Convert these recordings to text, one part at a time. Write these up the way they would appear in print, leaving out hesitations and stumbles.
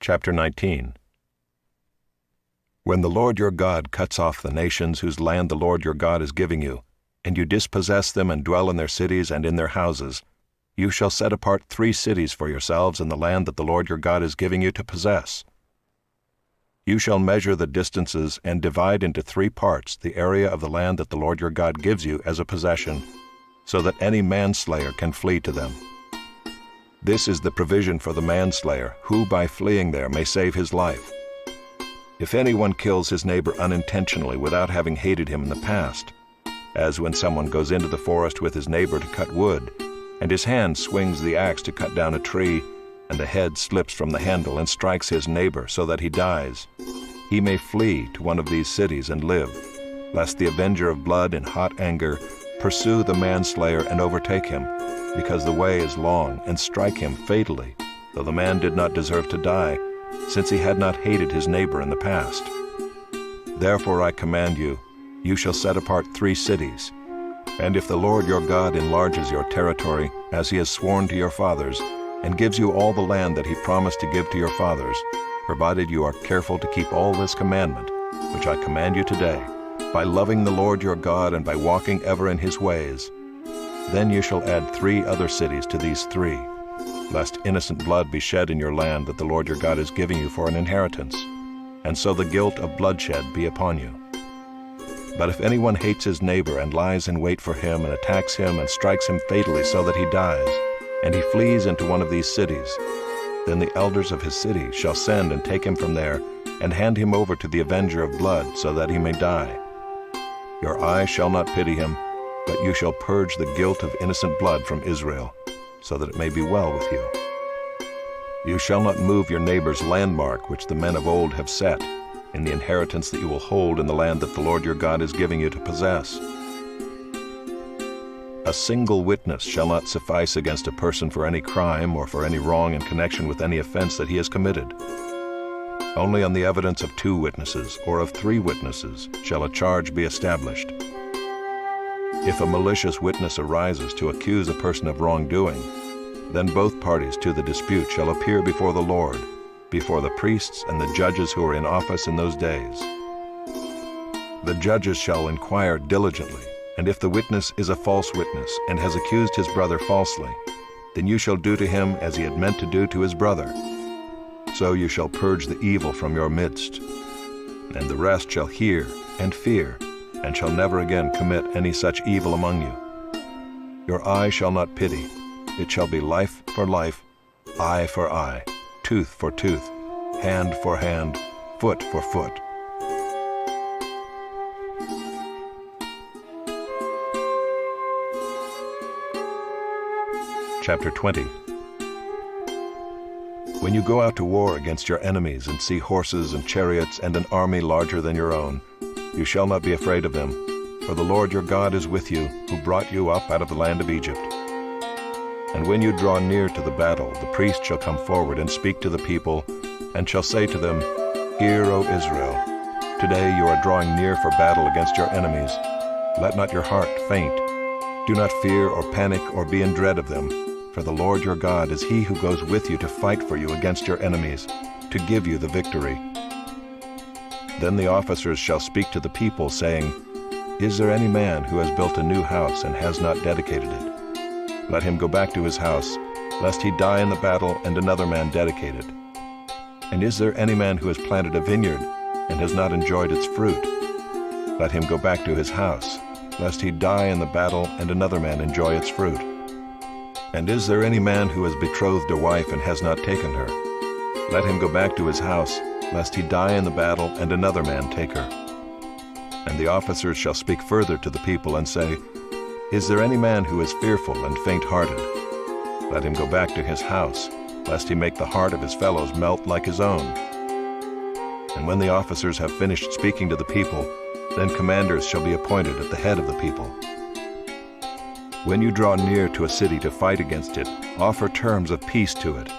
Chapter 19. When the Lord your God cuts off the nations whose land the Lord your God is giving you, and you dispossess them and dwell in their cities and in their houses, you shall set apart 3 cities for yourselves in the land that the Lord your God is giving you to possess. You shall measure the distances and divide into 3 parts the area of the land that the Lord your God gives you as a possession, so that any manslayer can flee to them. This is the provision for the manslayer, who by fleeing there may save his life. If anyone kills his neighbor unintentionally without having hated him in the past, as when someone goes into the forest with his neighbor to cut wood, and his hand swings the axe to cut down a tree, and the head slips from the handle and strikes his neighbor so that he dies, he may flee to one of these cities and live, lest the avenger of blood in hot anger pursue the manslayer and overtake him, because the way is long, and strike him fatally, though the man did not deserve to die, since he had not hated his neighbor in the past. Therefore I command you, you shall set apart 3 cities. And if the Lord your God enlarges your territory, as he has sworn to your fathers, and gives you all the land that he promised to give to your fathers, provided you are careful to keep all this commandment, which I command you today, by loving the Lord your God and by walking ever in his ways, then you shall add 3 other cities to these 3, lest innocent blood be shed in your land that the Lord your God is giving you for an inheritance, and so the guilt of bloodshed be upon you. But if anyone hates his neighbor and lies in wait for him and attacks him and strikes him fatally so that he dies, and he flees into one of these cities, then the elders of his city shall send and take him from there and hand him over to the avenger of blood so that he may die. Your eye shall not pity him, but you shall purge the guilt of innocent blood from Israel, so that it may be well with you. You shall not move your neighbor's landmark which the men of old have set, in the inheritance that you will hold in the land that the Lord your God is giving you to possess. A single witness shall not suffice against a person for any crime or for any wrong in connection with any offense that he has committed. Only on the evidence of 2 witnesses or of 3 witnesses shall a charge be established. If a malicious witness arises to accuse a person of wrongdoing, then both parties to the dispute shall appear before the Lord, before the priests and the judges who are in office in those days. The judges shall inquire diligently, and if the witness is a false witness and has accused his brother falsely, then you shall do to him as he had meant to do to his brother. So you shall purge the evil from your midst, and the rest shall hear and fear, and shall never again commit any such evil among you. Your eye shall not pity, it shall be life for life, eye for eye, tooth for tooth, hand for hand, foot for foot. Chapter 20. When you go out to war against your enemies and see horses and chariots and an army larger than your own, you shall not be afraid of them, for the Lord your God is with you, who brought you up out of the land of Egypt. And when you draw near to the battle, the priest shall come forward and speak to the people, and shall say to them, Hear, O Israel, today you are drawing near for battle against your enemies. Let not your heart faint. Do not fear or panic or be in dread of them, for the Lord your God is he who goes with you to fight for you against your enemies, to give you the victory. Then the officers shall speak to the people, saying, Is there any man who has built a new house and has not dedicated it? Let him go back to his house, lest he die in the battle and another man dedicate it. And is there any man who has planted a vineyard and has not enjoyed its fruit? Let him go back to his house, lest he die in the battle and another man enjoy its fruit. And is there any man who has betrothed a wife and has not taken her? Let him go back to his house, lest he die in the battle and another man take her. And the officers shall speak further to the people and say, Is there any man who is fearful and faint-hearted? Let him go back to his house, lest he make the heart of his fellows melt like his own. And when the officers have finished speaking to the people, then commanders shall be appointed at the head of the people. When you draw near to a city to fight against it, offer terms of peace to it.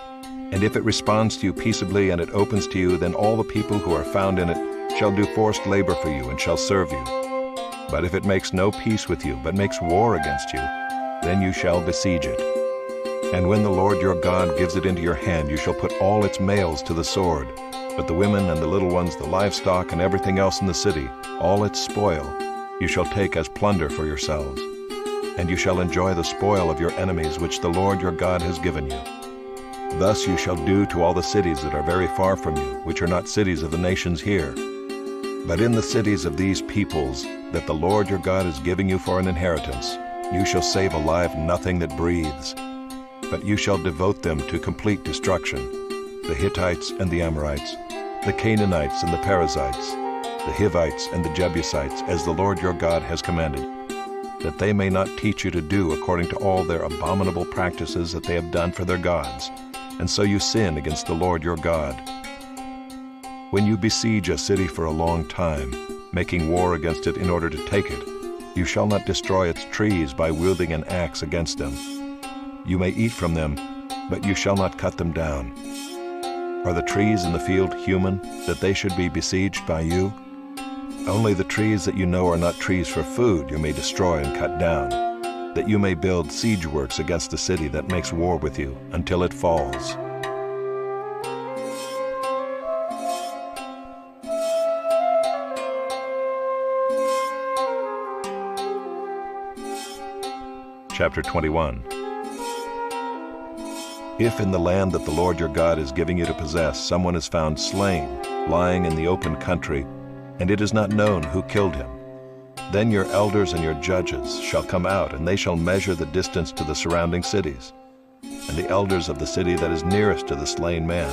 And if it responds to you peaceably and it opens to you, then all the people who are found in it shall do forced labor for you and shall serve you. But if it makes no peace with you, but makes war against you, then you shall besiege it. And when the Lord your God gives it into your hand, you shall put all its males to the sword, but the women and the little ones, the livestock and everything else in the city, all its spoil, you shall take as plunder for yourselves. And you shall enjoy the spoil of your enemies which the Lord your God has given you. Thus you shall do to all the cities that are very far from you, which are not cities of the nations here. But in the cities of these peoples that the Lord your God is giving you for an inheritance, you shall save alive nothing that breathes, but you shall devote them to complete destruction, the Hittites and the Amorites, the Canaanites and the Perizzites, the Hivites and the Jebusites, as the Lord your God has commanded, that they may not teach you to do according to all their abominable practices that they have done for their gods, and so you sin against the Lord your God. When you besiege a city for a long time, making war against it in order to take it, you shall not destroy its trees by wielding an axe against them. You may eat from them, but you shall not cut them down. Are the trees in the field human, that they should be besieged by you? Only the trees that you know are not trees for food you may destroy and cut down, that you may build siege works against the city that makes war with you until it falls. Chapter 21. If in the land that the Lord your God is giving you to possess someone is found slain, lying in the open country, and it is not known who killed him, then your elders and your judges shall come out, and they shall measure the distance to the surrounding cities. And the elders of the city that is nearest to the slain man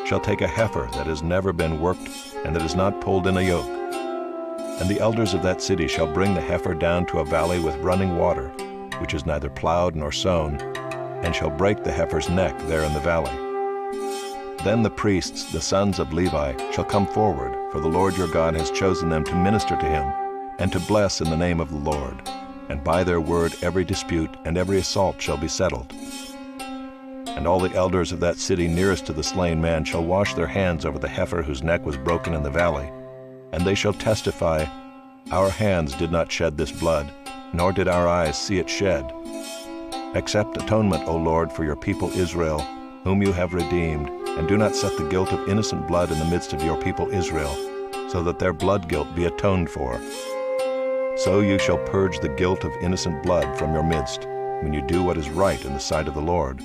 shall take a heifer that has never been worked and that is not pulled in a yoke. And the elders of that city shall bring the heifer down to a valley with running water, which is neither plowed nor sown, and shall break the heifer's neck there in the valley. Then the priests, the sons of Levi, shall come forward, for the Lord your God has chosen them to minister to him, and to bless in the name of the Lord. And by their word every dispute and every assault shall be settled. And all the elders of that city nearest to the slain man shall wash their hands over the heifer whose neck was broken in the valley, and they shall testify, Our hands did not shed this blood, nor did our eyes see it shed. Accept atonement, O Lord, for your people Israel, whom you have redeemed, and do not set the guilt of innocent blood in the midst of your people Israel, so that their blood guilt be atoned for. So you shall purge the guilt of innocent blood from your midst, when you do what is right in the sight of the Lord.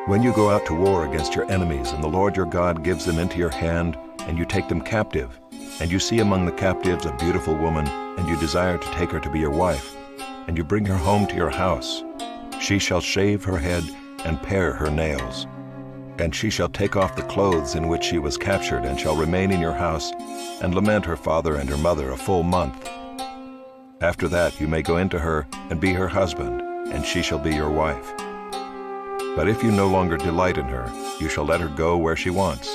When you go out to war against your enemies, and the Lord your God gives them into your hand, and you take them captive, and you see among the captives a beautiful woman, and you desire to take her to be your wife, and you bring her home to your house, she shall shave her head and pare her nails. And she shall take off the clothes in which she was captured, and shall remain in your house, and lament her father and her mother a full month. After that you may go into her, and be her husband, and she shall be your wife. But if you no longer delight in her, you shall let her go where she wants.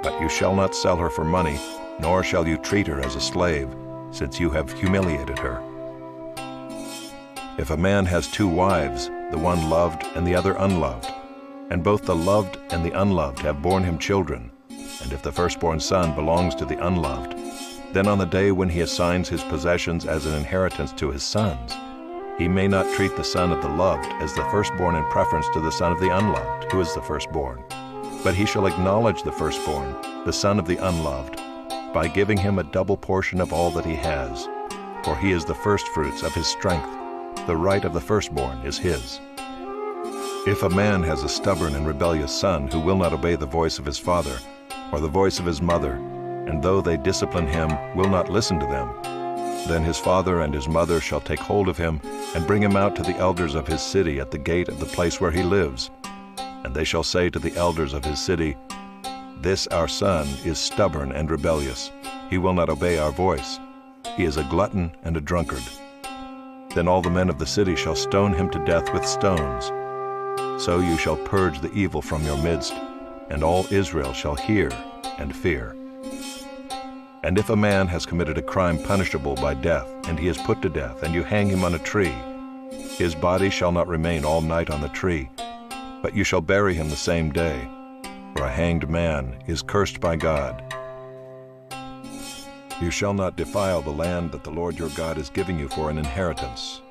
But you shall not sell her for money, nor shall you treat her as a slave, since you have humiliated her. If a man has two wives, the one loved and the other unloved, and both the loved and the unloved have borne him children, and if the firstborn son belongs to the unloved, then on the day when he assigns his possessions as an inheritance to his sons, he may not treat the son of the loved as the firstborn in preference to the son of the unloved, who is the firstborn, but he shall acknowledge the firstborn, the son of the unloved, by giving him a double portion of all that he has, for he is the firstfruits of his strength. The right of the firstborn is his. If a man has a stubborn and rebellious son who will not obey the voice of his father or the voice of his mother, and though they discipline him, will not listen to them, then his father and his mother shall take hold of him and bring him out to the elders of his city at the gate of the place where he lives. And they shall say to the elders of his city, This our son is stubborn and rebellious. He will not obey our voice. He is a glutton and a drunkard. Then all the men of the city shall stone him to death with stones. So you shall purge the evil from your midst, and all Israel shall hear and fear. And if a man has committed a crime punishable by death, and he is put to death, and you hang him on a tree, his body shall not remain all night on the tree, but you shall bury him the same day, for a hanged man is cursed by God. You shall not defile the land that the Lord your God is giving you for an inheritance.